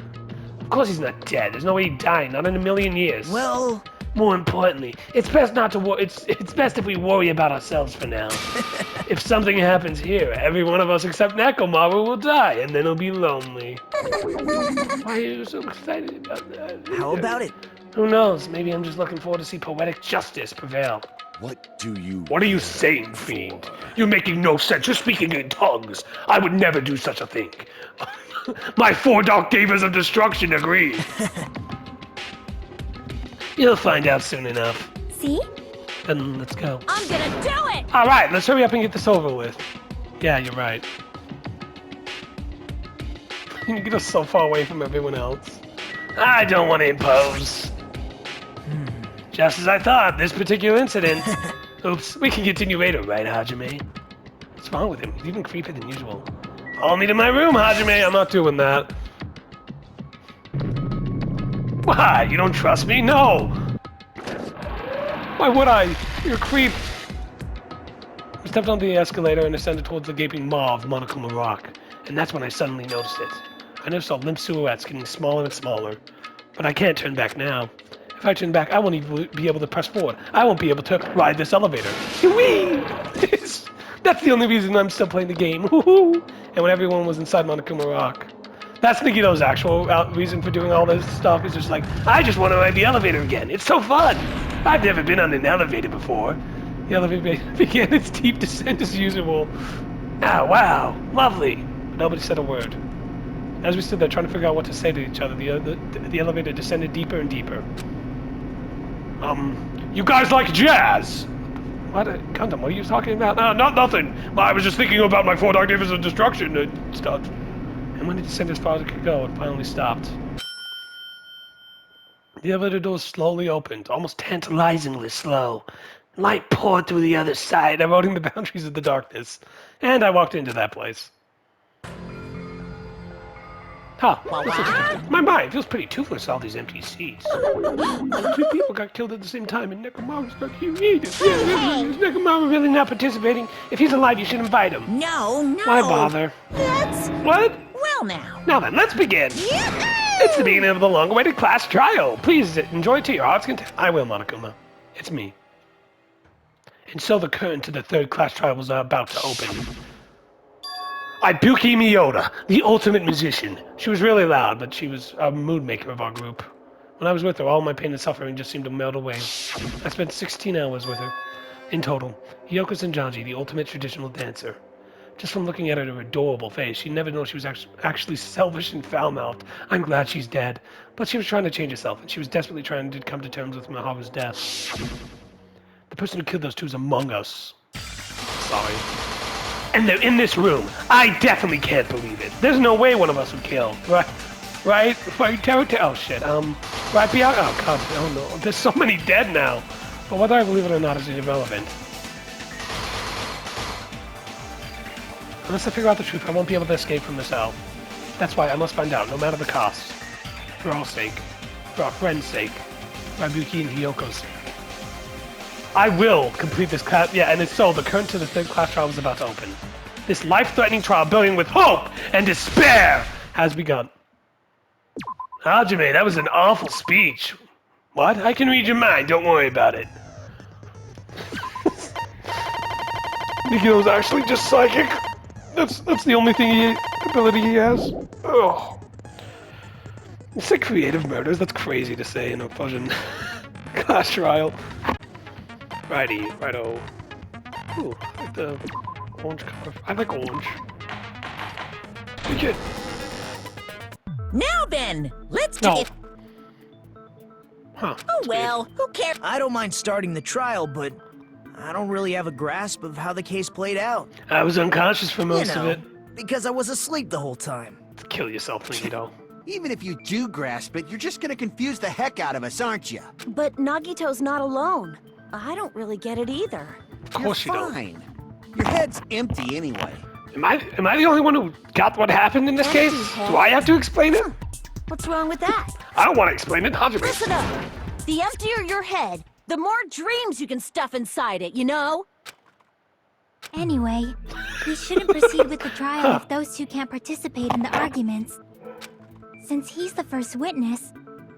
Of course he's not dead. There's no way he'd die. Not in a million years. Well... More importantly, it's best not to worry. It's best if we worry about ourselves for now. If something happens here, every one of us except Nekomaru will die, and then he'll be lonely. Why are you so excited about that? How about it? Who knows? Maybe I'm just looking forward to see poetic justice prevail. What are you saying, fiend? You're making no sense. You're speaking in tongues. I would never do such a thing. My 4 dark devas of destruction agree. You'll find out soon enough. See? Then let's go. I'm gonna do it! All right, let's hurry up and get this over with. Yeah, you're right. You get us so far away from everyone else. I don't want to impose. Just as I thought, this particular incident. Oops, we can continue later, right, Hajime? What's wrong with him? He's even creepier than usual. Follow me to my room, Hajime. I'm not doing that. Why? You don't trust me? No! Why would I? You're a creep. I stepped onto the escalator and ascended towards the gaping maw of Monokuma Rock, and that's when I suddenly noticed it. I noticed all limp silhouettes getting smaller and smaller, but I can't turn back now. If I turn back, I won't even be able to press forward. I won't be able to ride this elevator. Whee! That's the only reason I'm still playing the game. Woohoo! And when everyone was inside Monokuma Rock. That's Nagito's actual reason for doing all this stuff. Is just like, I just want to ride the elevator again. It's so fun. I've never been on an elevator before. The elevator began its deep descent as usual. Ah, wow, lovely. But nobody said a word. As we stood there trying to figure out what to say to each other, the elevator descended deeper and deeper. You guys like jazz? What? Gundam, what are you talking about? No, not nothing. I was just thinking about my 4 dark devas of destruction and stuff. And when it descended as far as it could go, it finally stopped. The elevator doors slowly opened, almost tantalizingly slow. Light poured through the other side, eroding the boundaries of the darkness. And I walked into that place. Huh. My mind feels pretty toothless with all these empty seats. Two people got killed at the same time and Nekomaru's not here either. Is Nekomaru really not participating? If he's alive, you should invite him. No. Why bother? What? Well now. Now then, let's begin. It's the beginning of the long-awaited class trial. Please enjoy to your heart's content. I will, Monokuma. It's me. And so the curtain to the third class trial was about to open. Ibuki Miyota, the ultimate musician. She was really loud, but she was a mood maker of our group. When I was with her, all my pain and suffering just seemed to melt away. I spent 16 hours with her. In total, Yoko Senjanji, the ultimate traditional dancer. Just from looking at her adorable face, she'd never known she was actually selfish and foul-mouthed. I'm glad she's dead. But she was trying to change herself, and she was desperately trying to come to terms with Miharu's death. The person who killed those two is among us. Sorry. And they're in this room. I definitely can't believe it. There's no way one of us would kill. Right? Oh shit. Right, Bianca? Oh god, oh no. There's so many dead now. But whether I believe it or not is irrelevant. Unless I figure out the truth, I won't be able to escape from this cell. That's why I must find out, no matter the cost. For our sake. For our friend's sake. For Ibuki and Hiyoko's sake. I will complete this class. Yeah, and it's so. The curtain to the third class trial is about to open. This life-threatening trial, building with hope and despair, has begun. Hajime, that was an awful speech. What? I can read your mind. Don't worry about it. Nagito's actually just psychic. That's the only ability he has. Oh. It's like creative murders. That's crazy to say in a fucking class trial. Righto. Ooh, I like the orange color. I like orange. Legit. Now then, let's No. get... Huh. Oh well, who cares? I don't mind starting the trial, but I don't really have a grasp of how the case played out. I was unconscious for most of it. Because I was asleep the whole time. Kill yourself, Nagito. Even if you do grasp it, you're just gonna confuse the heck out of us, aren't you? But Nagito's not alone. I don't really get it either. Of course you don't. Fine. Your head's empty anyway. Am I the only one who got what happened in this case? Do I have to explain it? What's wrong with that? I don't want to explain it. Hajime. Listen up. The emptier your head, the more dreams you can stuff inside it, you know? Anyway, we shouldn't proceed with the trial if those two can't participate in the arguments. Since he's the first witness,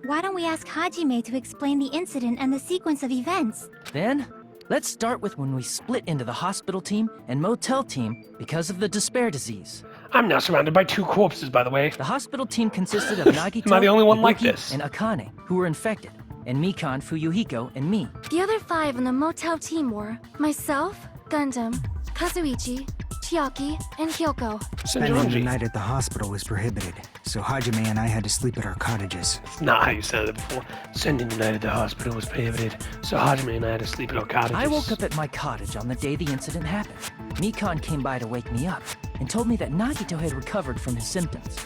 why don't we ask Hajime to explain the incident and the sequence of events? Then, let's start with when we split into the hospital team and motel team because of the despair disease. I'm now surrounded by two corpses, by the way. The hospital team consisted of Nagito, Am I the only one like Ibuki, this? and Akane, who were infected, and Mikan, Fuyuhiko, and me. The other 5 on the motel team were myself, Gundam, Kazuichi, Chiaki, and Kyoko. Spending the Senjanji. night at the hospital was prohibited, so Hajime and I had to sleep at our cottages. That's not how you sounded before. Sending the night at the hospital was prohibited, so Hajime and I had to sleep at our cottages. I woke up at my cottage on the day the incident happened. Mikan came by to wake me up and told me that Nagito had recovered from his symptoms.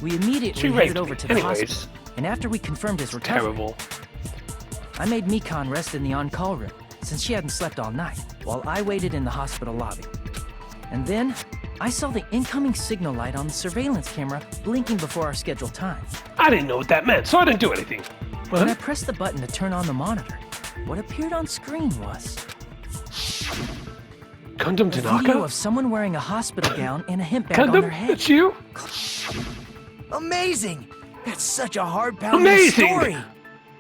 We immediately She headed raped over me. to the Anyways. hospital, and after we confirmed his recovery, Terrible. I made Mikan rest in the on-call room, since she hadn't slept all night, while I waited in the hospital lobby. And then, I saw the incoming signal light on the surveillance camera blinking before our scheduled time. I didn't know what that meant, so I didn't do anything. When I What? pressed the button to turn on the monitor, what appeared on screen was Gundam a video Tanaka? of someone wearing a hospital gown and a hemp bag on their Gundam? head. It's you? Amazing! That's such a hard-pounding Amazing! story!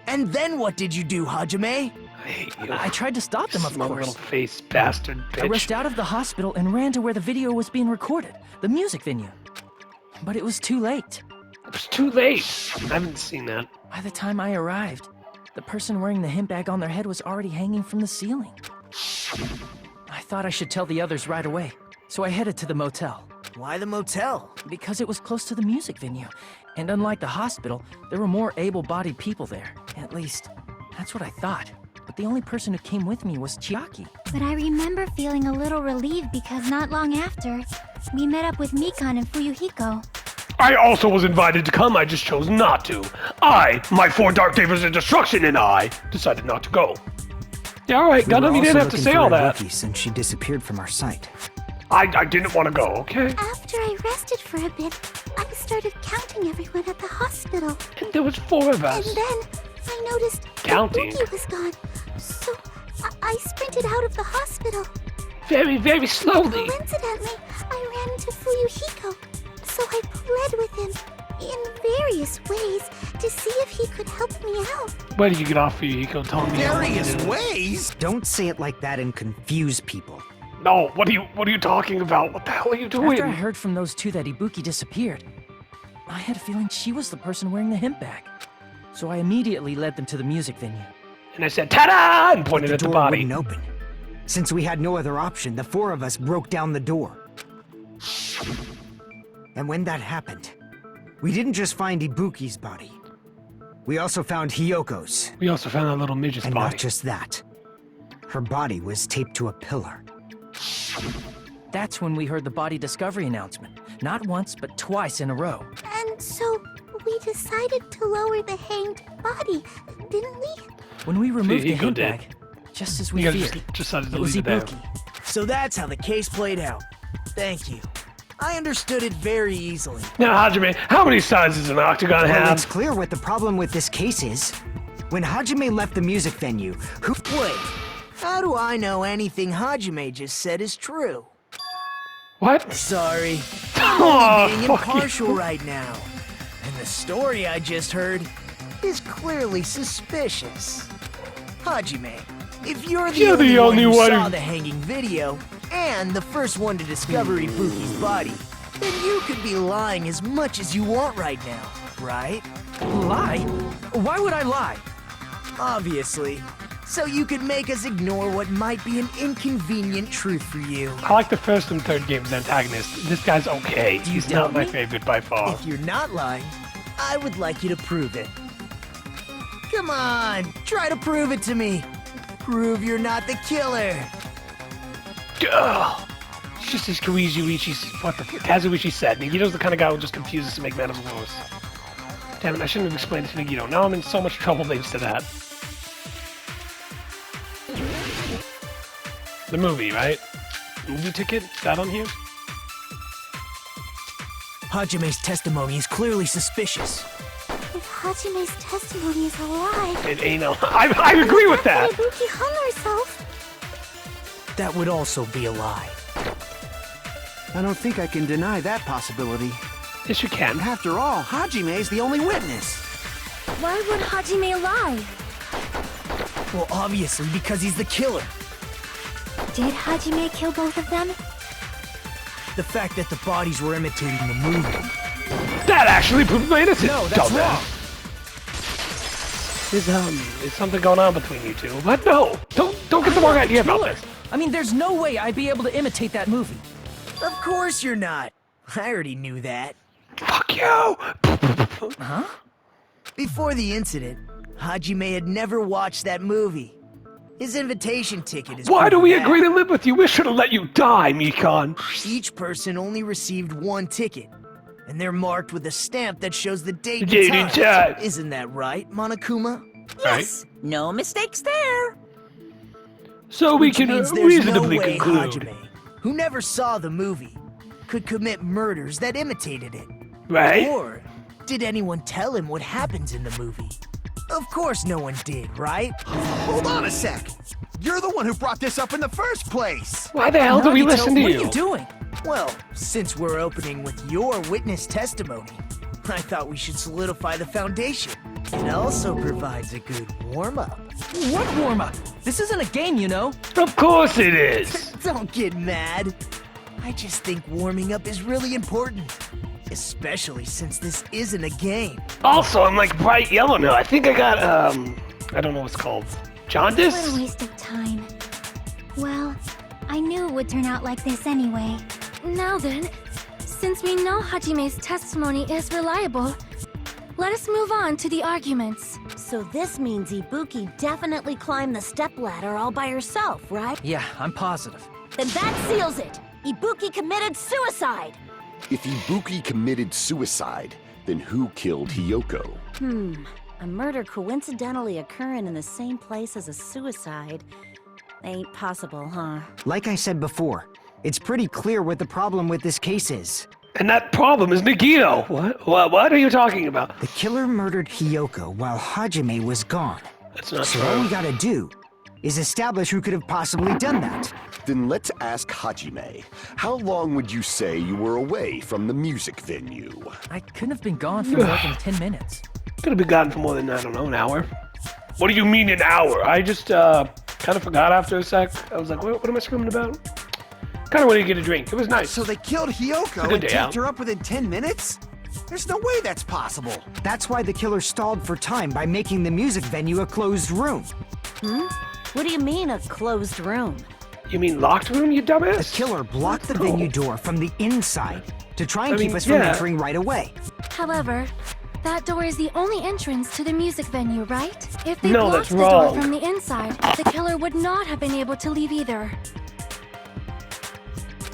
And then what did you do, Hajime? I hate you. I tried to stop them, of Smug course. little face bastard I bitch. rushed out of the hospital and ran to where the video was being recorded, the music venue. But it was too late. It was too late. I haven't seen that. By the time I arrived, the person wearing the hemp bag on their head was already hanging from the ceiling. I thought I should tell the others right away, so I headed to the motel. Why the motel? Because it was close to the music venue, and unlike the hospital, there were more able-bodied people there. At least, that's what I thought. But the only person who came with me was Chiaki. But I remember feeling a little relieved because not long after, we met up with Mikan and Fuyuhiko. I also was invited to come, I just chose not to. My 4 Dark Davers of Destruction, and I decided not to go. Yeah, alright, We were Gundam, you also didn't have to looking say for all that. Ibuki since she disappeared from our sight. I didn't want to go, okay? After I rested for a bit, I started counting everyone at the hospital. And there was 4 of us. And then I noticed Counting? Ibuki was gone. So I sprinted out of the hospital. Very, very slowly. Coincidentally, I ran into Fuyuhiko. So I pled with him in various ways to see if he could help me out. Where did you get off for you? Hiko told me. Various ways? Don't say it like that and confuse people. No, what are you talking about? What the hell are you doing? After I heard from those 2 that Ibuki disappeared, I had a feeling she was the person wearing the hemp bag. So I immediately led them to the music venue. And I said, "Ta-da!" and pointed The at the door body. wouldn't open. Since we had no other option, the 4 of us broke down the door. And when that happened, we didn't just find Ibuki's body. We also found Hiyoko's. We also found that little midget's And body. not just that. Her body was taped to a pillar. That's when we heard the body discovery announcement. Not once, but twice in a row. And so we decided to lower the hanged body, didn't we? When we removed the Hiko hemp did. bag, just as we You guys feared, just decided to it was leave it there. Ibuki. So that's how the case played out. Thank you. I understood it very easily. Now, Hajime, how many sides does an octagon Well, it's have? clear what the problem with this case is. When Hajime left the music venue, who— Wait, how do I know anything Hajime just said is true? What? Sorry, Oh, being fuck impartial you. right now. And the story I just heard is clearly suspicious. Hajime, if you're You're the only one who one saw who- the hanging video, and the first one to discover Ibuki's body, then you could be lying as much as you want right now, right? Lie? Why would I lie? Obviously. So you could make us ignore what might be an inconvenient truth for you. I like the first and third game's antagonist. This guy's okay. Do you He's doubt not my me? favorite by far. If you're not lying, I would like you to prove it. Come on, try to prove it to me. Prove you're not the killer. Ugh. It's just as Kazuichi said. Nagito's the kind of guy who just confuses to make matters worse. Damn it, I shouldn't have explained it to Nagito. Now I'm in so much trouble thanks to that. The movie, right? Movie ticket? Is that on here? Hajime's testimony is clearly suspicious. If Hajime's testimony is a lie, It ain't no. I agree with that! Ibuki hung herself. That would also be a lie. I don't think I can deny that possibility. Yes, you can. After all, Hajime's the only witness. Why would Hajime lie? Well, obviously because he's the killer. Did Hajime kill both of them? The fact that the bodies were imitating the movie. That actually proved my innocence! No, that's wrong. Is something going on between you two? But no! Don't get the wrong idea about this. I mean, there's no way I'd be able to imitate that movie. Of course you're not. I already knew that. Fuck you! Huh? Before the incident, Hajime had never watched that movie. His invitation ticket is Why do proof we of that. agree to live with you? We should have let you die, Mikon. Each person only received one ticket, and they're marked with a stamp that shows the date Date and and time. time. Isn't that right, Monokuma? Yes, no mistakes there. So we Which can means there's reasonably no way conclude. Hajime, who never saw the movie, could commit murders that imitated it. Right? Or did anyone tell him what happens in the movie? Of course no one did, right? Hold on a sec. You're the one who brought this up in the first place. Why the hell do we Nagito, listen to what you? are you doing? Well, since we're opening with your witness testimony, I thought we should solidify the foundation. It also provides a good warm-up. What warm-up? This isn't a game, you know. Of course it is. Don't get mad. I just think warming up is really important. Especially since this isn't a game. Also, I'm like bright yellow now. I think I got, I don't know what it's called. What a Jaundice? waste of time. Well, I knew it would turn out like this anyway. Now then, since we know Hajime's testimony is reliable, let us move on to the arguments. So this means Ibuki definitely climbed the stepladder all by herself, right? Yeah, I'm positive. Then that seals it! Ibuki committed suicide! If Ibuki committed suicide, then who killed Hiyoko? A murder coincidentally occurring in the same place as a suicide. Ain't possible, huh? Like I said before, it's pretty clear what the problem with this case is. And that problem is Nagito. What are you talking about? The killer murdered Hiyoko while Hajime was gone. That's not So true. all we gotta do is establish who could have possibly done that. Then let's ask Hajime. How long would you say you were away from the music venue? I couldn't have been gone for more than 10 minutes. Could have been gone for more than, I don't know, an hour. What do you mean an hour? I just kind of forgot after a sec. I was like, what am I screaming about? Kind of wanted to get a drink. It was nice. So they killed Hiyoko Good and day taped out. her up within 10 minutes? There's no way that's possible. That's why the killer stalled for time by making the music venue a closed room. What do you mean, a closed room? You mean locked room, you dumbass? The killer blocked the venue door from the inside to try and I keep mean, us from yeah. entering right away. However, that door is the only entrance to the music venue, right? If they No, blocked that's the door wrong. from the inside, the killer would not have been able to leave either.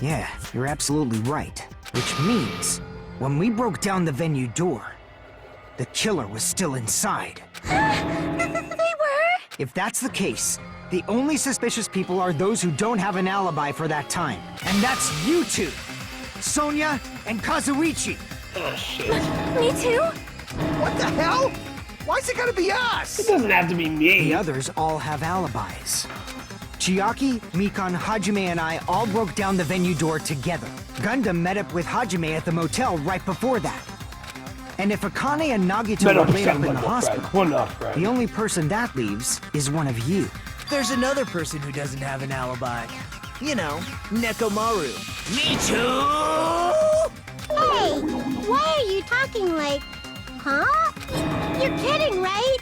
Yeah, you're absolutely right. Which means, when we broke down the venue door, the killer was still inside. They were? If that's the case, the only suspicious people are those who don't have an alibi for that time. And that's you two! Sonia and Kazuichi! Oh, shit. Me too? What the hell? Why's it gotta be It us? doesn't have to be me. The others all have alibis. Chiaki, Mikan, Hajime, and I all broke down the venue door together. Gundam met up with Hajime at the motel right before that. And if Akane and Nagito Better are laid up sound in the like a friend. hospital, We're not friends. the only person that leaves is one of you. There's another person who doesn't have an alibi. You know, Nekomaru. Me too! Hey, why are you talking like, huh? You're kidding, right?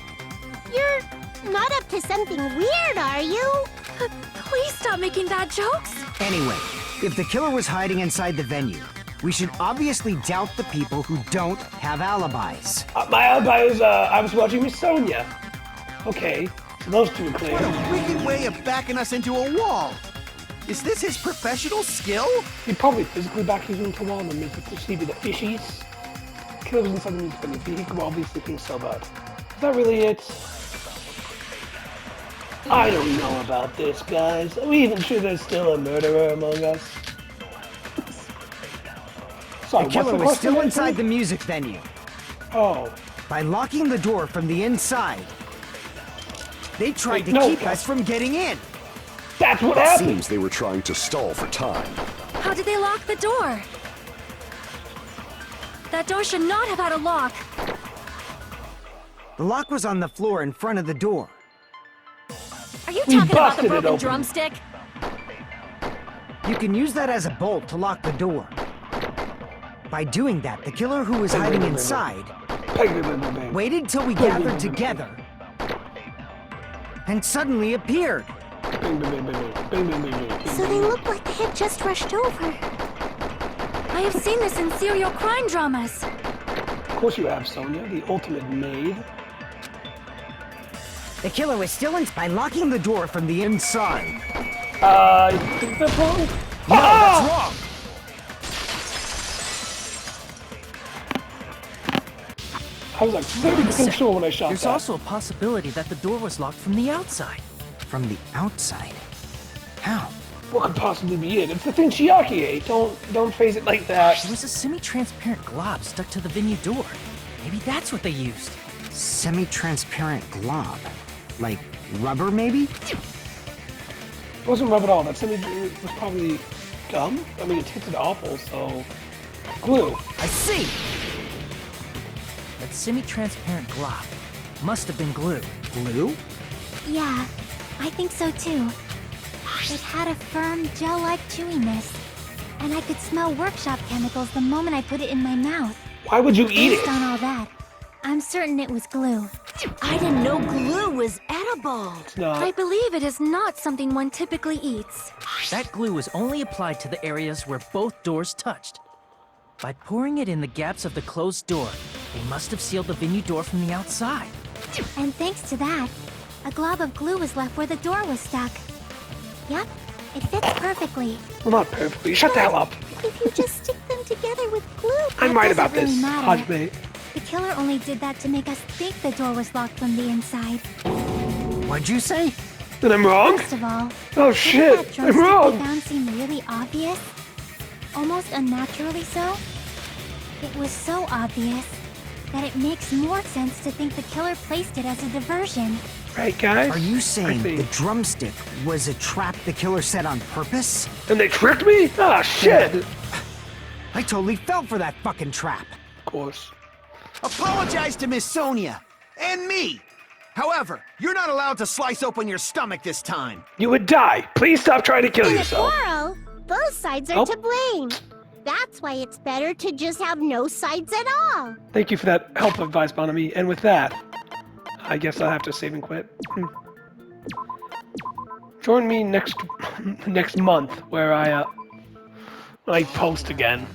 You're not up to something weird, are you? Please stop making bad jokes. Anyway, if the killer was hiding inside the venue, we should obviously doubt the people who don't have alibis. My alibi is, I was watching Miss Sonia. Okay, so those two are clear. What a wicked way of backing us into a wall. Is this his professional skill? He probably physically backed you into a wall and then made the see the fishies. Killer was inside the music venue. He could obviously think so, but is that really it? I don't know about this, guys. Are we even sure there's still a murderer among us? Sorry, The killer what's was still question inside again? the music venue. Oh. By locking the door from the inside, they tried Wait, to no. keep us from getting in. That's what It happened! seems they were trying to stall for time. How did they lock the door? That door should not have had a lock. The lock was on the floor in front of the door. Are you We talking about the busted it broken open. drumstick? You can use that as a bolt to lock the door. By doing that, the killer who was hiding inside waited till we gathered together and suddenly appeared. So they look like they had just rushed over. I have seen this in serial crime dramas. Of course you have, Sonia, the ultimate maid. The killer was still in by locking the door from the inside. You think that's wrong? No, that's wrong! I was like 30% sure when I shot There's that. also a possibility that the door was locked from the outside. From the outside? How? What could possibly be it? It's the thing Chiaki ate. Don't phase it like that. There was a semi-transparent glob stuck to the venue door. Maybe that's what they used. Semi-transparent glob. Like rubber, maybe? It wasn't rubber at all. That semi was probably gum. I mean, it tasted awful, so glue. I see! That semi-transparent glob must have been glue. Glue? Yeah, I think so too. It had a firm, gel-like chewiness, and I could smell workshop chemicals the moment I put it in my mouth. Why would you eat Based it? on all that, I'm certain it was glue. I didn't know glue was edible. It's not. I believe it is not something one typically eats. That glue was only applied to the areas where both doors touched. By pouring it in the gaps of the closed door, they must have sealed the venue door from the outside. And thanks to that, a glob of glue was left where the door was stuck. Yep, it fits perfectly. Well, not perfectly. Shut the hell up. If you just stick them together with glue, I'm that right doesn't about really this, matter. Hajime. The killer only did that to make us think the door was locked from the inside. What'd you say? Then I'm wrong? First of all, Oh didn't shit, that I'm drumstick we wrong. found seem really obvious? Almost unnaturally so? It was so obvious that it makes more sense to think the killer placed it as a diversion. Right, guys? Are you saying the drumstick was a trap the killer set on purpose? And they tricked me? Ah, shit! I totally fell for that fucking trap. Of course. Apologize to Miss Sonia and me. However, you're not allowed to slice open your stomach this time. You would die. Please stop trying to kill In a yourself. quarrel, both sides are to blame. That's why it's better to just have no sides at all. Thank you for that help advice, Bonami. And with that, I guess I'll have to save and quit. Join me next month where I post again.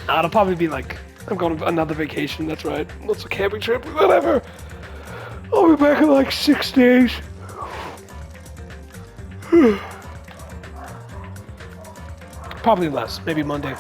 It'll probably be like I'm going on another vacation. That's right. It's a camping trip. Whatever. I'll be back in like 6 days. Probably less. Maybe Monday.